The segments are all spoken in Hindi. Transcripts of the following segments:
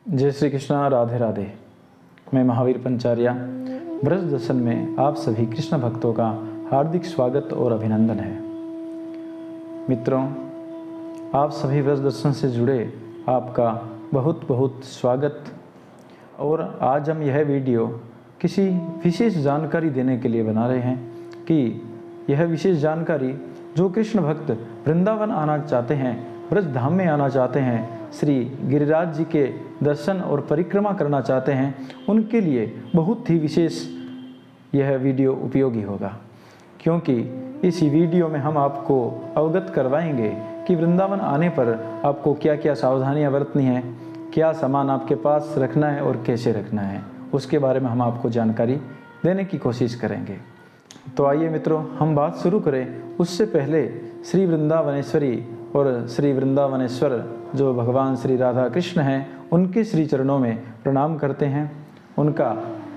जय श्री कृष्णा, राधे राधे। मैं महावीर पंचार्या ब्रज दर्शन में आप सभी कृष्ण भक्तों का हार्दिक स्वागत और अभिनंदन है। मित्रों, आप सभी ब्रज दर्शन से जुड़े आपका बहुत बहुत स्वागत। और आज हम यह वीडियो किसी विशेष जानकारी देने के लिए बना रहे हैं कि यह विशेष जानकारी जो कृष्ण भक्त वृंदावन आना चाहते हैं, ब्रज धाम में आना चाहते हैं, श्री गिरिराज जी के दर्शन और परिक्रमा करना चाहते हैं, उनके लिए बहुत ही विशेष यह वीडियो उपयोगी होगा। क्योंकि इस वीडियो में हम आपको अवगत करवाएंगे कि वृंदावन आने पर आपको क्या क्या सावधानियां बरतनी है, क्या सामान आपके पास रखना है और कैसे रखना है, उसके बारे में हम आपको जानकारी देने की कोशिश करेंगे। तो आइए मित्रों, हम बात शुरू करें। उससे पहले श्री वृंदावनेश्वरी और श्री वृंदावनेश्वर जो भगवान श्री राधा कृष्ण हैं, उनके श्री चरणों में प्रणाम करते हैं, उनका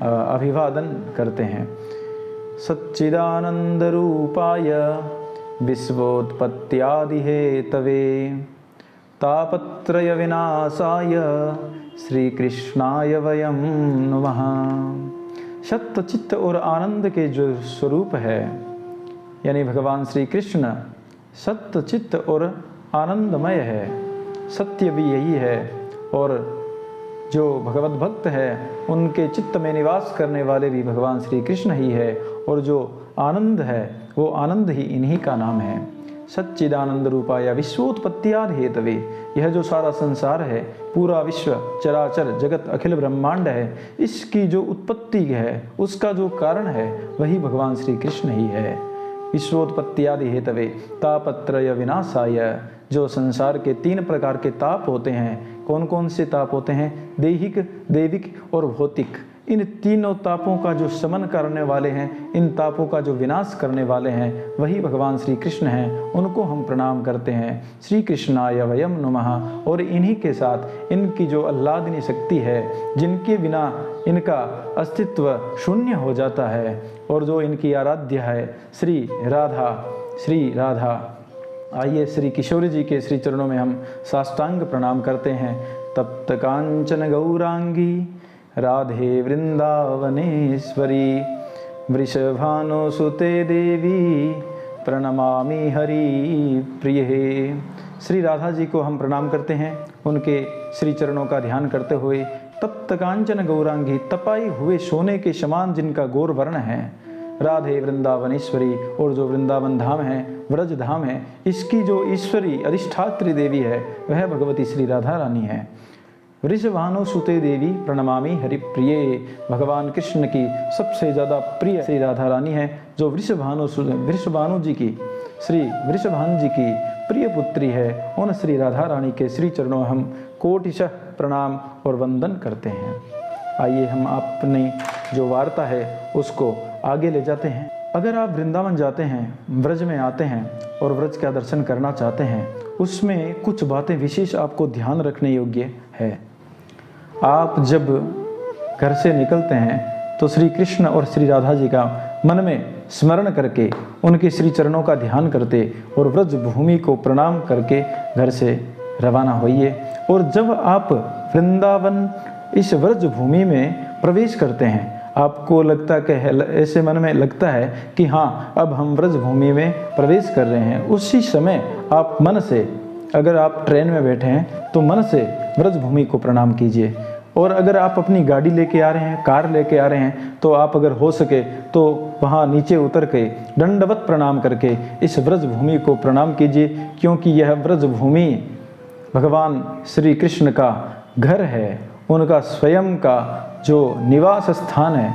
अभिवादन करते हैं। सच्चिदानंद रूपाय विश्वोत्पत्त्यादि हेतवे तापत्रय विनाशाय श्री कृष्णाय वयं नमः। सत्य, चित्त और आनंद के जो स्वरूप है, यानी भगवान श्री कृष्ण सत्य, चित्त और आनंदमय है। सत्य भी यही है और जो भगवत भक्त है उनके चित्त में निवास करने वाले भी भगवान श्री कृष्ण ही है, और जो आनंद है वो आनंद ही इन्हीं का नाम है। सच्चिदानंद रूपाय विश्वोत्पत्त्यादि हेतवे, यह जो सारा संसार है, पूरा विश्व, चराचर जगत, अखिल ब्रह्मांड है, इसकी जो उत्पत्ति है, उसका जो कारण है, वही भगवान श्री कृष्ण ही है। विश्वोत्पत्त्यादि हेतवे तापत्रय विनाशाय, जो संसार के 3 प्रकार के ताप होते हैं। कौन कौन से ताप होते हैं? दैहिक, दैविक और भौतिक। इन तीनों तापों का जो शमन करने वाले हैं, इन तापों का जो विनाश करने वाले हैं, वही भगवान श्री कृष्ण हैं। उनको हम प्रणाम करते हैं। श्री कृष्णाय वयं नमः। और इन्हीं के साथ इनकी जो आह्लादनी शक्ति है, जिनके बिना इनका अस्तित्व शून्य हो जाता है, और जो इनकी आराध्य है श्री राधा। आइए श्री किशोरी जी के श्री चरणों में हम साष्टांग प्रणाम करते हैं। तप्त कांचन गौरांगी राधे वृंदावनेश्वरी वृषभानुसुते देवी प्रणमामि हरि प्रिये। श्री राधा जी को हम प्रणाम करते हैं, उनके श्री चरणों का ध्यान करते हुए। तप्त कांचन गौरांगी, तपाई हुए सोने के समान जिनका गौर वर्ण है, राधे वृंदावनेश्वरी, और जो वृंदावन धाम है, व्रज धाम है, इसकी जो ईश्वरी अधिष्ठात्री देवी है, वह भगवती श्री राधा रानी है। वृषभानुसुते देवी प्रणमामि हरिप्रिये, भगवान कृष्ण की सबसे ज़्यादा प्रिय श्री राधा रानी है, जो वृषभानु जी की, श्री वृषभानु जी की प्रिय पुत्री है। उन श्री राधा रानी के श्री चरणों में हम कोटिशः प्रणाम और वंदन करते हैं। आइए हम अपनी जो वार्ता है उसको आगे ले जाते हैं। अगर आप वृंदावन जाते हैं, ब्रज में आते हैं और ब्रज का दर्शन करना चाहते हैं, उसमें कुछ बातें विशेष आपको ध्यान रखने योग्य है। आप जब घर से निकलते हैं तो श्री कृष्ण और श्री राधा जी का मन में स्मरण करके, उनके श्री चरणों का ध्यान करते और ब्रज भूमि को प्रणाम करके घर से रवाना होइए। और जब आप वृंदावन इस व्रज भूमि में प्रवेश करते हैं, आपको लगता कि ऐसे मन में लगता है कि हाँ, अब हम व्रज भूमि में प्रवेश कर रहे हैं। उसी समय आप मन से, अगर आप ट्रेन में बैठे हैं तो मन से व्रज भूमि को प्रणाम कीजिए। और अगर आप अपनी गाड़ी लेके आ रहे हैं, कार लेके आ रहे हैं, तो आप अगर हो सके तो वहाँ नीचे उतर के दंडवत प्रणाम करके इस व्रज भूमि को प्रणाम कीजिए। क्योंकि यह व्रज भूमि भगवान श्री कृष्ण का घर है, उनका स्वयं का जो निवास स्थान है,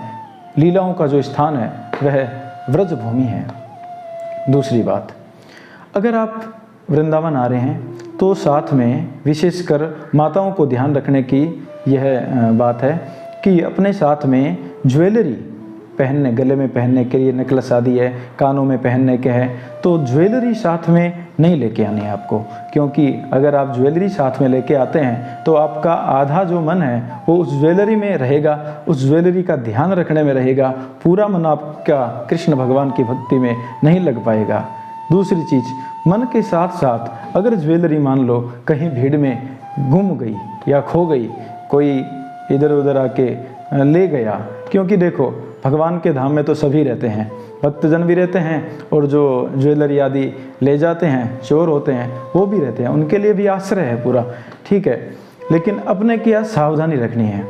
लीलाओं का जो स्थान है, वह व्रज भूमि है। दूसरी बात, अगर आप वृंदावन आ रहे हैं तो साथ में विशेषकर माताओं को ध्यान रखने की यह बात है कि अपने साथ में ज्वेलरी पहनने, गले में पहनने के लिए नेकलेस आदि है, कानों में पहनने के हैं, तो ज्वेलरी साथ में नहीं लेके आनी है आपको। क्योंकि अगर आप ज्वेलरी साथ में लेके आते हैं तो आपका आधा जो मन है वो उस ज्वेलरी में रहेगा, उस ज्वेलरी का ध्यान रखने में रहेगा, पूरा मन आपका कृष्ण भगवान की भक्ति में नहीं लग पाएगा। दूसरी चीज़, मन के साथ साथ अगर ज्वेलरी मान लो कहीं भीड़ में गुम गई या खो गई कोई इधर उधर आके ले गया। क्योंकि देखो भगवान के धाम में तो सभी रहते हैं, भक्तजन भी रहते हैं और जो ज्वेलरी आदि ले जाते हैं चोर होते हैं वो भी रहते हैं, उनके लिए भी आश्रय है पूरा, ठीक है। लेकिन अपने क्या सावधानी रखनी है,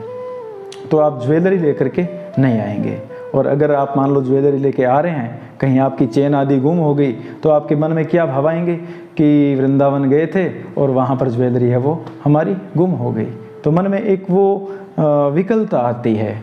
तो आप ज्वेलरी लेकर के नहीं आएंगे। और अगर आप मान लो ज्वेलरी लेके आ रहे हैं, कहीं आपकी चेन आदि गुम हो गई तो आपके मन में क्या भाव आएंगे कि वृंदावन गए थे और वहाँ पर ज्वेलरी है वो हमारी गुम हो गई। तो मन में एक वो विकलता आती है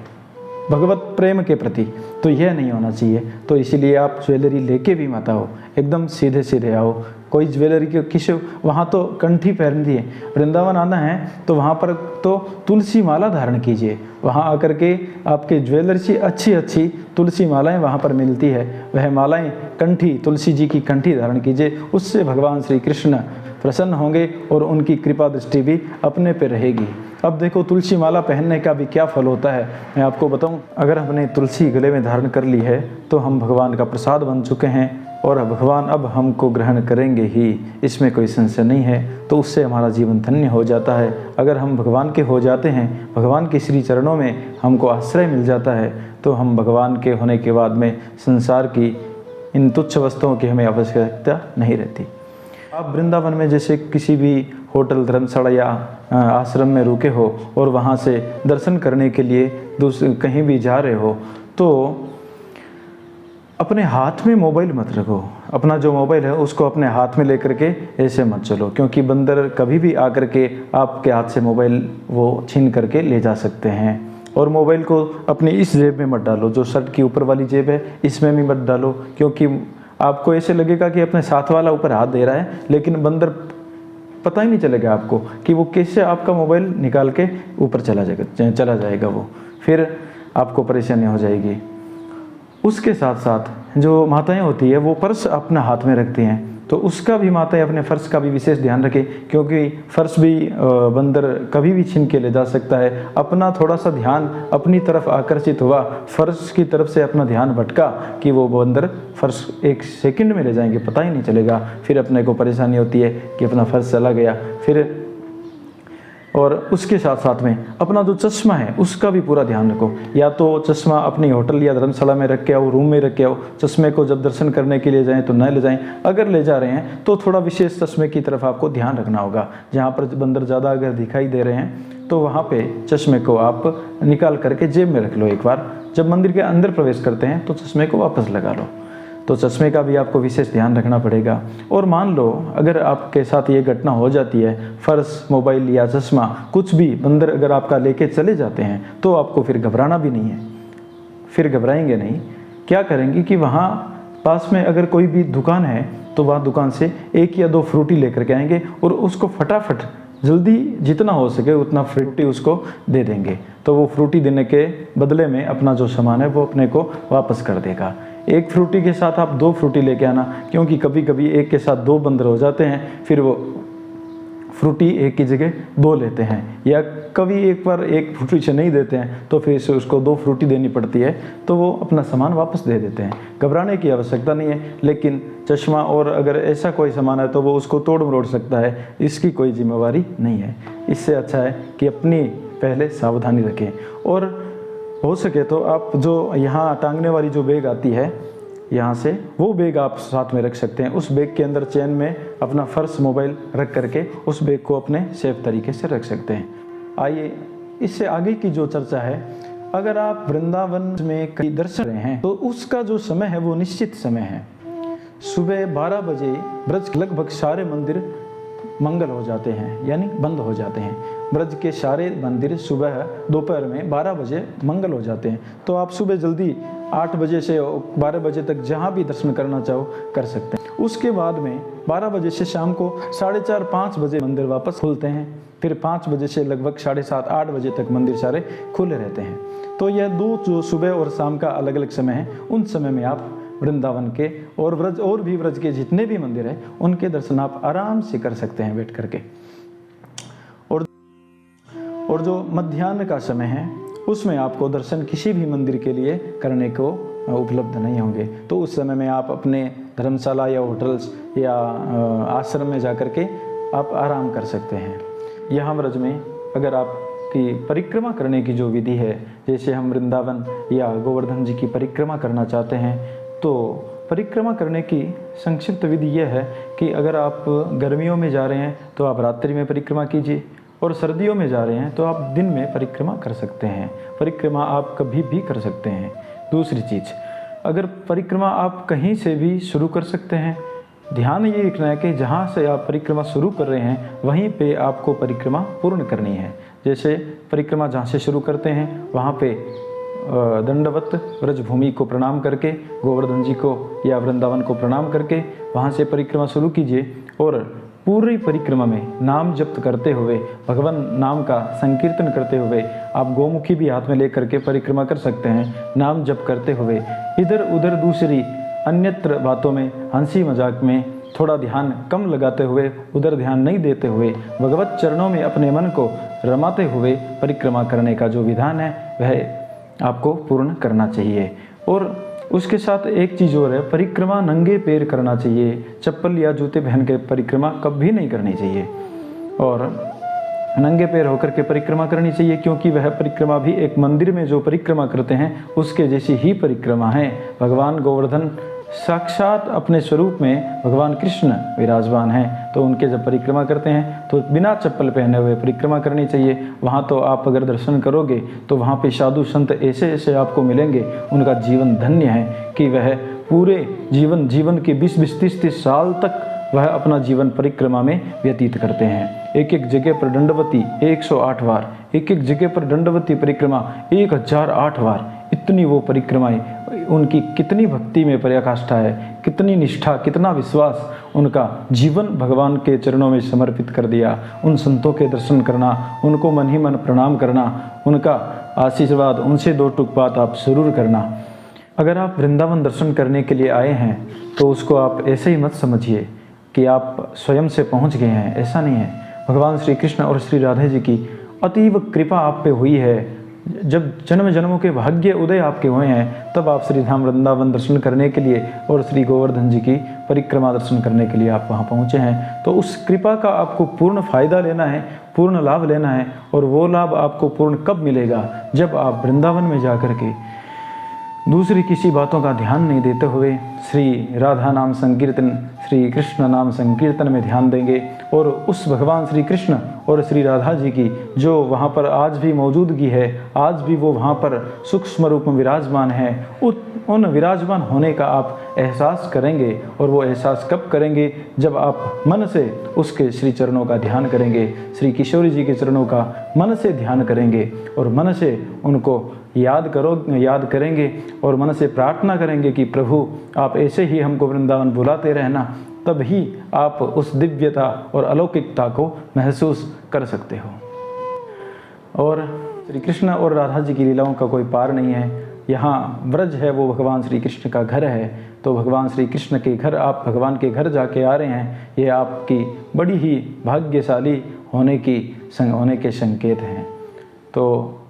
भगवत प्रेम के प्रति, तो यह नहीं होना चाहिए। तो इसीलिए आप ज्वेलरी लेके भी मत आओ, एकदम सीधे सीधे आओ। कोई ज्वेलरी के किसी वहाँ तो कंठी पहन दिए, वृंदावन आना है तो वहाँ पर तो तुलसी माला धारण कीजिए। वहाँ आकर के आपके ज्वेलरी से अच्छी अच्छी तुलसी मालाएं वहाँ पर मिलती है, वह मालाएं कंठी तुलसी जी की कंठी धारण कीजिए। उससे भगवान श्री कृष्ण प्रसन्न होंगे और उनकी कृपा दृष्टि भी अपने पे रहेगी। अब देखो तुलसी माला पहनने का भी क्या फल होता है मैं आपको बताऊं। अगर हमने तुलसी गले में धारण कर ली है तो हम भगवान का प्रसाद बन चुके हैं और भगवान अब हमको ग्रहण करेंगे ही, इसमें कोई संशय नहीं है। तो उससे हमारा जीवन धन्य हो जाता है। अगर हम भगवान के हो जाते हैं, भगवान के श्री चरणों में हमको आश्रय मिल जाता है, तो हम भगवान के होने के बाद में संसार की इन तुच्छ वस्तुओं की हमें आवश्यकता नहीं रहती। आप वृंदावन में जैसे किसी भी होटल धर्मशाला या आश्रम में रुके हो और वहाँ से दर्शन करने के लिए कहीं भी जा रहे हो, तो अपने हाथ में मोबाइल मत रखो। अपना जो मोबाइल है उसको अपने हाथ में लेकर के ऐसे मत चलो, क्योंकि बंदर कभी भी आकर के आपके हाथ से मोबाइल वो छीन करके ले जा सकते हैं। और मोबाइल को अपनी इस जेब में मत डालो, जो शर्ट की ऊपर वाली जेब है इसमें भी मत डालो, क्योंकि आपको ऐसे लगेगा कि अपने साथ वाला ऊपर हाथ दे रहा है, लेकिन बंदर पता ही नहीं चलेगा आपको कि वो कैसे आपका मोबाइल निकाल के ऊपर चला जाएगा वो, फिर आपको परेशानी हो जाएगी। उसके साथ साथ जो माताएं होती है वो पर्स अपना हाथ में रखती हैं, तो उसका भी माताएं अपने फर्श का भी विशेष ध्यान रखें, क्योंकि फर्श भी बंदर कभी भी छीन के ले जा सकता है। अपना थोड़ा सा ध्यान अपनी तरफ आकर्षित हुआ, फर्श की तरफ से अपना ध्यान भटका कि वो बंदर फर्श एक सेकंड में ले जाएंगे, पता ही नहीं चलेगा। फिर अपने को परेशानी होती है कि अपना फर्श चला गया। फिर और उसके साथ साथ में अपना जो चश्मा है उसका भी पूरा ध्यान रखो। या तो चश्मा अपनी होटल या धर्मशाला में रख के आओ, रूम में रख के आओ। चश्मे को जब दर्शन करने के लिए जाएं तो न ले जाएं। अगर ले जा रहे हैं तो थोड़ा विशेष चश्मे की तरफ आपको ध्यान रखना होगा। जहाँ पर बंदर ज़्यादा अगर दिखाई दे रहे हैं तो वहाँ पे चश्मे को आप निकाल करके जेब में रख लो एक बार। जब मंदिर के अंदर प्रवेश करते हैं तो चश्मे को वापस लगा लो। तो चश्मे का भी आपको विशेष ध्यान रखना पड़ेगा। और मान लो अगर आपके साथ ये घटना हो जाती है, पर्स, मोबाइल या चश्मा कुछ भी बंदर अगर आपका लेके चले जाते हैं, तो आपको फिर घबराना भी नहीं है। फिर घबराएंगे नहीं, क्या करेंगे कि वहाँ पास में अगर कोई भी दुकान है तो वहाँ दुकान से 1 या 2 फ्रूटी लेकर के आएंगे और उसको फटाफट जल्दी जितना हो सके उतना फ्रूटी उसको दे देंगे। तो वो फ्रूटी देने के बदले में अपना जो सामान है वो अपने को वापस कर देगा। 1 फ्रूटी के साथ आप 2 फ्रूटी लेके आना, क्योंकि कभी कभी एक के साथ 2 बंदर हो जाते हैं, फिर वो फ्रूटी एक की जगह 2 लेते हैं। या कभी एक बार 1 फ्रूटी से नहीं देते हैं तो फिर से उसको 2 फ्रूटी देनी पड़ती है, तो वो अपना सामान वापस दे देते हैं। घबराने की आवश्यकता नहीं है। लेकिन चश्मा और अगर ऐसा कोई सामान है तो वो उसको तोड़ मरोड़ सकता है, इसकी कोई जिम्मेवारी नहीं है। इससे अच्छा है कि अपनी पहले सावधानी रखें। और हो सके तो आप जो यहाँ टांगने वाली जो बैग आती है यहाँ से, वो बैग आप साथ में रख सकते हैं। उस बैग के अंदर चेन में अपना पर्स, मोबाइल रख करके उस बैग को अपने सेफ तरीके से रख सकते हैं। आइए इससे आगे की जो चर्चा है, अगर आप वृंदावन में कहीं दर्शन रहे हैं तो उसका जो समय है वो निश्चित समय है। सुबह 12 बजे ब्रज के लगभग सारे मंदिर मंगल हो जाते हैं, यानी बंद हो जाते हैं। ब्रज के सारे मंदिर सुबह दोपहर में 12 बजे मंगल हो जाते हैं। तो आप सुबह जल्दी 8 बजे से 12 बजे तक जहाँ भी दर्शन करना चाहो कर सकते हैं। उसके बाद में 12 बजे से शाम को 4:30-5 बजे मंदिर वापस खुलते हैं। फिर 5 बजे से लगभग 7:30-8 बजे तक मंदिर सारे खुले रहते हैं। तो यह 2 जो सुबह और शाम का अलग अलग समय है, उन समय में आप वृंदावन के और ब्रज के जितने भी मंदिर हैं उनके दर्शन आप आराम से कर सकते हैं बैठ करके। और जो मध्याह्न का समय है उसमें आपको दर्शन किसी भी मंदिर के लिए करने को उपलब्ध नहीं होंगे। तो उस समय में आप अपने धर्मशाला या होटल्स या आश्रम में जा कर के आप आराम कर सकते हैं। यहाँ ब्रज में अगर आप की परिक्रमा करने की जो विधि है, जैसे हम वृंदावन या गोवर्धन जी की परिक्रमा करना चाहते हैं, तो परिक्रमा करने की संक्षिप्त विधि यह है कि अगर आप गर्मियों में जा रहे हैं तो आप रात्रि में परिक्रमा कीजिए, और सर्दियों में जा रहे हैं तो आप दिन में परिक्रमा कर सकते हैं। परिक्रमा आप कभी भी कर सकते हैं। दूसरी चीज़, अगर परिक्रमा आप कहीं से भी शुरू कर सकते हैं, ध्यान ये रखना है कि जहाँ से आप परिक्रमा शुरू कर रहे हैं वहीं पे आपको परिक्रमा पूर्ण करनी है। जैसे परिक्रमा जहाँ से शुरू करते हैं वहाँ पे दंडवत व्रजभूमि को प्रणाम करके, गोवर्धन जी को या वृंदावन को प्रणाम करके वहाँ से परिक्रमा शुरू कीजिए, और पूरी परिक्रमा में नाम जप करते हुए, भगवान नाम का संकीर्तन करते हुए, आप गोमुखी भी हाथ में लेकर के परिक्रमा कर सकते हैं। नाम जप करते हुए इधर उधर दूसरी अन्यत्र बातों में, हंसी मजाक में थोड़ा ध्यान कम लगाते हुए, उधर ध्यान नहीं देते हुए, भगवत चरणों में अपने मन को रमाते हुए परिक्रमा करने का जो विधान है वह आपको पूर्ण करना चाहिए। और उसके साथ एक चीज़ और है, परिक्रमा नंगे पैर करना चाहिए। चप्पल या जूते पहन के परिक्रमा कभी नहीं करनी चाहिए, और नंगे पैर होकर के परिक्रमा करनी चाहिए, क्योंकि वह परिक्रमा भी एक मंदिर में जो परिक्रमा करते हैं उसके जैसी ही परिक्रमा है। भगवान गोवर्धन साक्षात अपने स्वरूप में भगवान कृष्ण विराजमान हैं, तो उनके जब परिक्रमा करते हैं तो बिना चप्पल पहने हुए परिक्रमा करनी चाहिए। वहाँ तो आप अगर दर्शन करोगे तो वहाँ पे साधु संत ऐसे ऐसे आपको मिलेंगे, उनका जीवन धन्य है कि वह पूरे जीवन के 20-20, 30-30 साल तक वह अपना जीवन परिक्रमा में व्यतीत करते हैं। एक एक जगह पर दंडवती 108 बार, एक एक जगह पर दंडवती परिक्रमा 1008 बार, इतनी वो परिक्रमाएं, उनकी कितनी भक्ति में पराकाष्ठा है, कितनी निष्ठा, कितना विश्वास, उनका जीवन भगवान के चरणों में समर्पित कर दिया। उन संतों के दर्शन करना, उनको मन ही मन प्रणाम करना, उनका आशीर्वाद, उनसे 2 टूक बात आप जरूर करना। अगर आप वृंदावन दर्शन करने के लिए आए हैं तो उसको आप ऐसे ही मत समझिए कि आप स्वयं से पहुंच गए हैं, ऐसा नहीं है। भगवान श्री कृष्ण और श्री राधे जी की अतीव कृपा आप पे हुई है। जब जन्म जन्मों के भाग्य उदय आपके हुए हैं, तब आप श्री धाम वृंदावन दर्शन करने के लिए और श्री गोवर्धन जी की परिक्रमा दर्शन करने के लिए आप वहाँ पहुँचे हैं। तो उस कृपा का आपको पूर्ण फायदा लेना है, पूर्ण लाभ लेना है। और वो लाभ आपको पूर्ण कब मिलेगा? जब आप वृंदावन में जा कर के दूसरी किसी बातों का ध्यान नहीं देते हुए श्री राधा नाम संकीर्तन, श्री कृष्ण नाम संकीर्तन में ध्यान देंगे, और उस भगवान श्री कृष्ण और श्री राधा जी की जो वहाँ पर आज भी मौजूदगी है, आज भी वो वहाँ पर सूक्ष्म रूप में विराजमान है, उन विराजमान होने का आप एहसास करेंगे। और वो एहसास कब करेंगे? जब आप मन से उसके श्री चरणों का ध्यान करेंगे, श्री किशोरी जी के चरणों का मन से ध्यान करेंगे, और मन से उनको याद करेंगे, और मन से प्रार्थना करेंगे कि प्रभु आप ऐसे ही हमको वृंदावन बुलाते रहना, तब ही आप उस दिव्यता और अलौकिकता को महसूस कर सकते हो। और श्री कृष्ण और राधा जी की लीलाओं का कोई पार नहीं है। यहाँ ब्रज है, वो भगवान श्री कृष्ण का घर है, तो भगवान श्री कृष्ण के घर आप भगवान के घर जाके आ रहे हैं, ये आपकी बड़ी ही भाग्यशाली होने के संकेत हैं। तो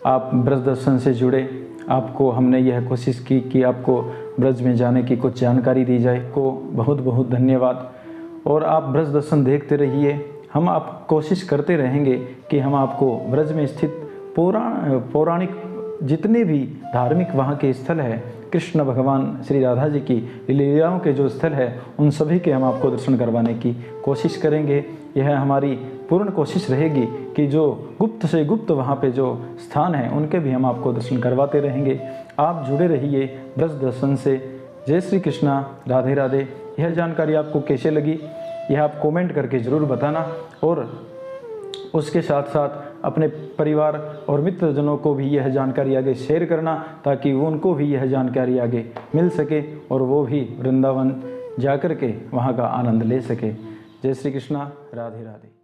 आप ब्रज दर्शन से जुड़े, आपको हमने यह कोशिश की कि आपको ब्रज में जाने की कुछ जानकारी दी जाए। को बहुत बहुत धन्यवाद। और आप ब्रज दर्शन देखते रहिए, हम आप कोशिश करते रहेंगे कि हम आपको ब्रज में स्थित पौराणिक जितने भी धार्मिक वहाँ के स्थल है, कृष्ण भगवान श्री राधा जी की लीलाओं के जो स्थल है, उन सभी के हम आपको दर्शन करवाने की कोशिश करेंगे। यह हमारी पूर्ण कोशिश रहेगी कि जो गुप्त से गुप्त वहाँ पे जो स्थान हैं उनके भी हम आपको दर्शन करवाते रहेंगे। आप जुड़े रहिए ब्रज दर्शन से। जय श्री कृष्णा, राधे राधे। यह जानकारी आपको कैसे लगी यह आप कमेंट करके ज़रूर बताना, और उसके साथ साथ अपने परिवार और मित्रजनों को भी यह जानकारी आगे शेयर करना, ताकि उनको भी यह जानकारी आगे मिल सके और वो भी वृंदावन जाकर के वहाँ का आनंद ले सके। जय श्री कृष्णा, राधे राधे।